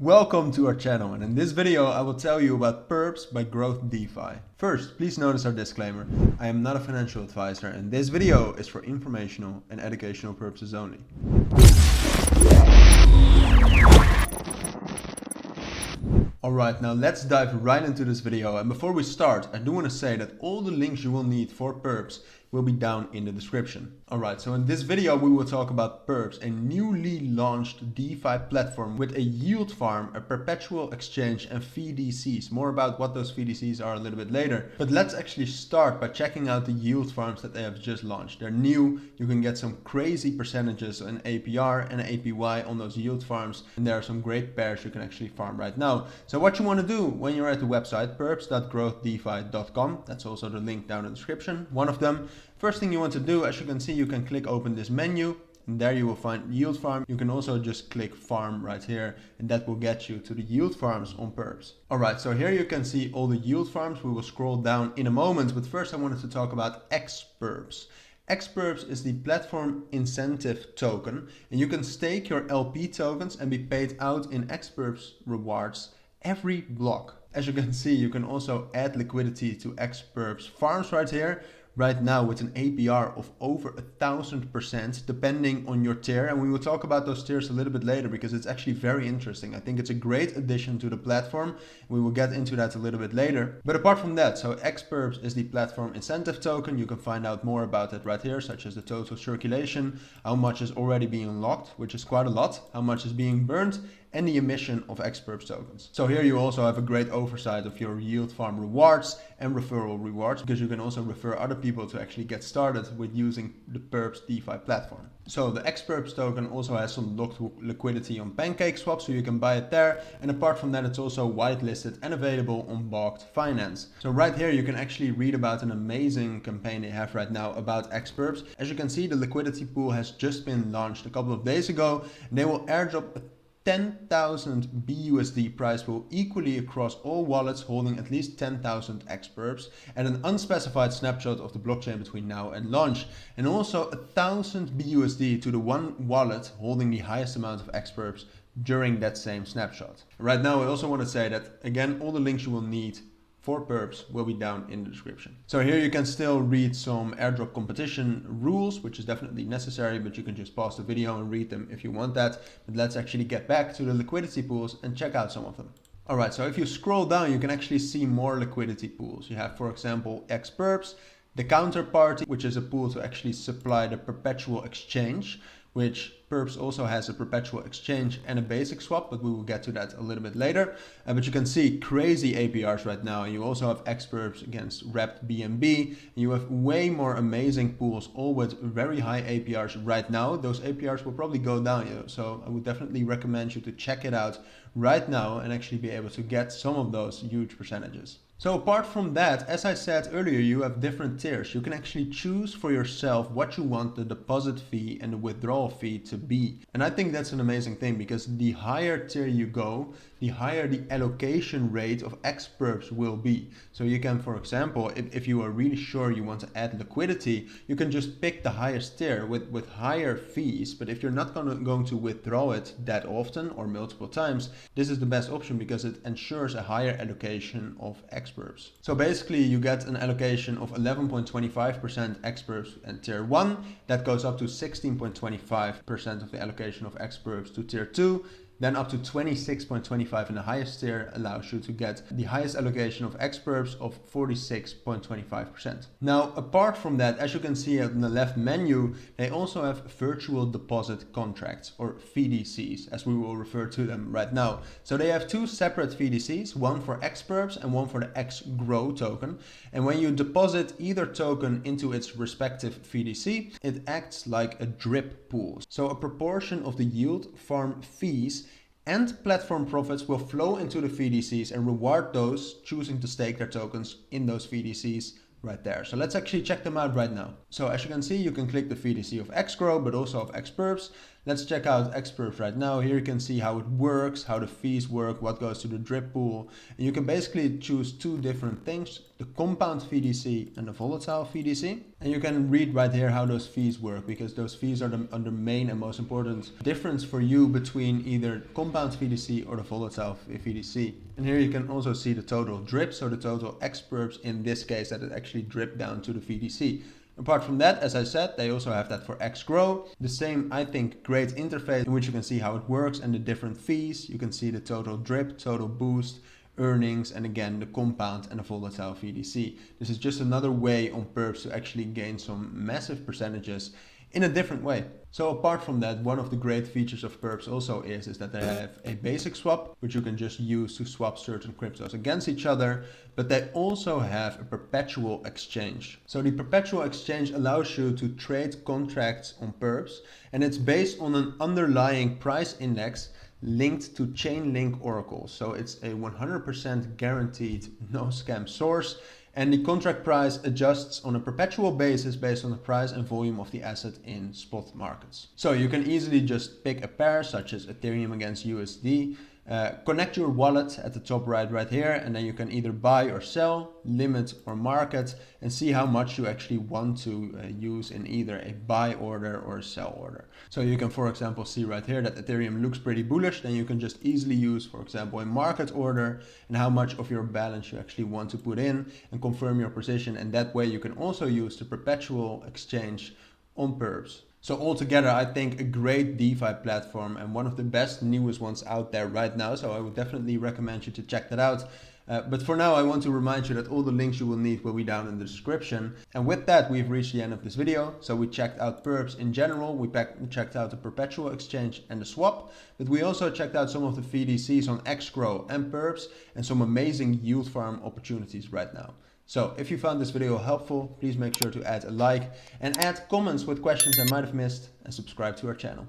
Welcome to our channel, and in this video I will tell you about Perps by Growthdefi. First, please notice our disclaimer. I am not a financial advisor and this video is for informational and educational purposes only. Alright, now let's dive right into this video, and before we start I do want to say that all the links you will need for Perps will be down in the description. Alright, so in this video we will talk about Perps, a newly launched DeFi platform with a yield farm, a perpetual exchange and VDCs. More about what those VDCs are a little bit later. But let's actually start by checking out the yield farms that they have just launched. They're new, you can get some crazy percentages in APR and APY on those yield farms, and there are some great pairs you can actually farm right now. So what you want to do when you're at the website, perps.growthdefi.com, that's also the link down in the description, one of them. First thing you want to do, as you can see, you can click open this menu and there you will find yield farm. You can also just click farm right here and that will get you to the yield farms on Perps. Alright, so here you can see all the yield farms. We will scroll down in a moment, but first I wanted to talk about xPERPS. xPERPS is the platform incentive token, and you can stake your LP tokens and be paid out in xPERPS rewards every block. As you can see, you can also add liquidity to xPERPS farms right here. Right now with an APR of over 1000% depending on your tier, and we will talk about those tiers a little bit later because it's actually very interesting. I think it's a great addition to the platform. We will get into that a little bit later. But apart from that, so xPERPS is the platform incentive token. You can find out more about it right here, such as the total circulation, how much is already being unlocked, which is quite a lot, how much is being burned, and the emission of xPERPS tokens. So here you also have a great oversight of your yield farm rewards and referral rewards, because you can also refer other people to actually get started with using the Perps DeFi platform. So the xPERPS token also has some locked liquidity on PancakeSwap, so you can buy it there. And apart from that, it's also whitelisted and available on Balked Finance. So right here, you can actually read about an amazing campaign they have right now about xPERPS. As you can see, the liquidity pool has just been launched a couple of days ago, and they will airdrop 10,000 BUSD prize pool equally across all wallets holding at least 10,000 xPERPS and an unspecified snapshot of the blockchain between now and launch, and also 1,000 BUSD to the one wallet holding the highest amount of xPERPS during that same snapshot. Right now I also want to say that again, all the links you will need for Perps will be down in the description. So here you can still read some airdrop competition rules, which is definitely necessary, but you can just pause the video and read them if you want that. But let's actually get back to the liquidity pools and check out some of them. Alright, so if you scroll down, you can actually see more liquidity pools. You have, for example, xPERPS, the counterparty, which is a pool to actually supply the perpetual exchange, which Perps also has a perpetual exchange and a basic swap, but we will get to that a little bit later. But you can see crazy APRs right now. You also have xPERPS against wrapped BNB. And you have way more amazing pools, all with very high APRs right now. Those APRs will probably go down, so I would definitely recommend you to check it out right now and actually be able to get some of those huge percentages. So apart from that, as I said earlier, you have different tiers. You can actually choose for yourself what you want the deposit fee and the withdrawal fee to be. And I think that's an amazing thing, because the higher tier you go, the higher the allocation rate of xPERPS will be. So you can, for example, if you are really sure you want to add liquidity, you can just pick the highest tier with higher fees. But if you're not going to withdraw it that often or multiple times, this is the best option because it ensures a higher allocation of xPERPS. So basically you get an allocation of 11.25% xPERPS and tier 1. That goes up to 16.25% of the allocation of xPERPS to tier 2. Then up to 26.25 in the highest tier allows you to get the highest allocation of xPERPS of 46.25%. Now, apart from that, as you can see on the left menu, they also have virtual deposit contracts, or VDCs, as we will refer to them right now. So they have two separate VDCs, one for xPERPS and one for the xGrow token. And when you deposit either token into its respective VDC, it acts like a drip pool. So a proportion of the yield farm fees and platform profits will flow into the VDCs and reward those choosing to stake their tokens in those VDCs right there. So let's actually check them out right now. So as you can see, you can click the VDC of xGrow, but also of xPERPS. Let's check out xPERPS right now. Here you can see how it works, how the fees work, what goes to the drip pool. And you can basically choose two different things, the compound VDC and the volatile VDC. And you can read right here how those fees work, because those fees are the main and most important difference for you between either compound VDC or the volatile VDC. And here you can also see the total drip, so the total xPERPS in this case that it actually dripped down to the VDC. Apart from that, as I said, they also have that for xGrow. The same, I think, great interface in which you can see how it works and the different fees. You can see the total drip, total boost, earnings, and again, the compound and the volatile VDC. This is just another way on Perps to actually gain some massive percentages in a different way. So apart from that, one of the great features of Perps also is that they have a basic swap, which you can just use to swap certain cryptos against each other, but they also have a perpetual exchange. So the perpetual exchange allows you to trade contracts on Perps, and it's based on an underlying price index linked to Chainlink oracles. So it's a 100% guaranteed no scam source. And the contract price adjusts on a perpetual basis based on the price and volume of the asset in spot markets. So you can easily just pick a pair such as Ethereum against USD, connect your wallet at the top right here, and then you can either buy or sell, limit or market, and see how much you actually want to use in either a buy order or a sell order. So you can, for example, see right here that Ethereum looks pretty bullish. Then you can just easily use, for example, a market order and how much of your balance you actually want to put in and confirm your position. And that way you can also use the perpetual exchange on Perps. So altogether, I think a great DeFi platform and one of the best newest ones out there right now. So I would definitely recommend you to check that out. But for now, I want to remind you that all the links you will need will be down in the description. And with that, we've reached the end of this video. So we checked out Perps in general. We checked out the perpetual exchange and the swap. But we also checked out some of the VDCs on xGrow and Perps and some amazing yield farm opportunities right now. So if you found this video helpful, please make sure to add a like and add comments with questions I might have missed and subscribe to our channel.